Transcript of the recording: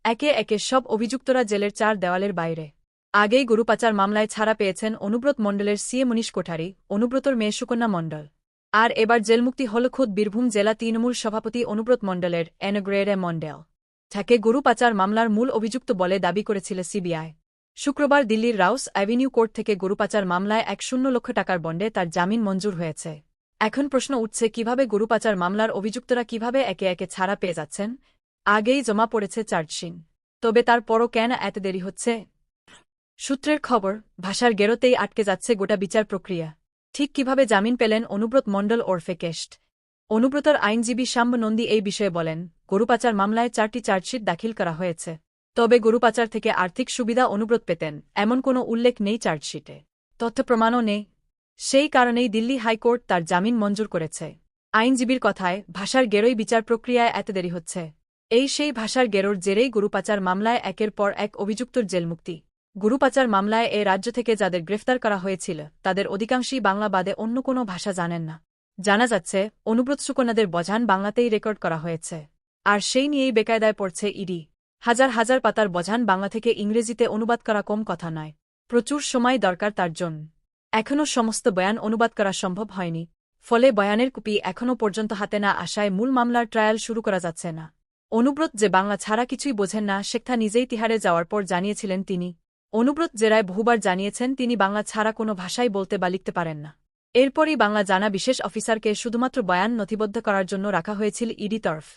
একে একে সব অভিযুক্তরা জেলের চার দেওয়ালের বাইরে। আগেই গরু পাচার মামলায় ছাড়া পেয়েছেন অনুব্রত মণ্ডলের সিএ মনীষ কোঠারি, অনুব্রতর মেয়ে সুকন্যা মণ্ডল। আর এবার জেলমুক্তি হল খোদ বীরভূম জেলা তৃণমূল সভাপতি অনুব্রত মণ্ডলের এনগ্রেরে মণ্ডল। তাকে গরু পাচার মামলার মূল অভিযুক্ত বলে দাবি করেছিল সিবিআই। শুক্রবার দিল্লির রাউস অ্যাভিনিউ কোর্ট থেকে গরু পাচার মামলায় 1 লক্ষ টাকার বন্ডে তার জামিন মঞ্জুর হয়েছে। এখন প্রশ্ন উঠছে কিভাবে গরু পাচার মামলার অভিযুক্তরা কিভাবে একে একে ছাড়া পেয়ে যাচ্ছেন। আগেই জমা পড়েছে চার্জশিট, তবে তারপরও কেন এত দেরি হচ্ছে? সূত্রের খবর, ভাষার গেরোতেই আটকে যাচ্ছে গোটা বিচার প্রক্রিয়া। ঠিক কিভাবে জামিন পেলেন অনুব্রত মণ্ডল ওরফে কেষ্ট? অনুব্রতর আইনজীবী শাম্ব নন্দী এই বিষয়ে বলেন, গরু পাচার মামলায় 4টি চার্জশিট দাখিল করা হয়েছে। তবে গরু পাচার থেকে আর্থিক সুবিধা অনুব্রত পেতেন এমন কোনো উল্লেখ নেই চার্জশিটে। তথ্য প্রমাণও নেই। সেই কারণেই দিল্লি হাইকোর্ট তার জামিন মঞ্জুর করেছে। আইনজীবীর কথায়, ভাষার গেরোই বিচার প্রক্রিয়ায় এত দেরি হচ্ছে। এই সেই ভাষার গেরোর জেরেই গরু পাচার মামলায় একের পর এক অভিযুক্তর জেলমুক্তি। গরু পাচার মামলায় এ রাজ্য থেকে যাদের গ্রেফতার করা হয়েছিল তাদের অধিকাংশই বাংলা বাদে অন্য কোনো ভাষা জানেন না। জানা যাচ্ছে, অনুব্রত সুকন্যাদের বয়ান বাংলাতেই রেকর্ড করা হয়েছে। আর সেই নিয়েই বেকায়দায় পড়ছে ইডি। হাজার হাজার পাতার বয়ান বাংলা থেকে ইংরেজিতে অনুবাদ করা কম কথা নয়। প্রচুর সময় দরকার তার জন্য। এখনও সমস্ত বয়ান অনুবাদ করা সম্ভব হয়নি। ফলে বয়ানের কপি এখনও পর্যন্ত হাতে না আসায় মূল মামলার ট্রায়াল শুরু করা যাচ্ছে না। অনুব্রত যে বাংলা ছাড়া কিছুই বোঝেন না সেটা নিজেই তিহারে যাওয়ার পর জানিয়েছিলেন তিনি। অনুব্রত জেরায় বহুবার জানিয়েছেন তিনি বাংলা ছাড়া কোনো ভাষাই বলতে বা লিখতে পারেন না। এরপরই বাংলা জানা বিশেষ অফিসারকে শুধুমাত্র বয়ান নথিবদ্ধ করার জন্য রাখা হয়েছিল ইডি তরফ।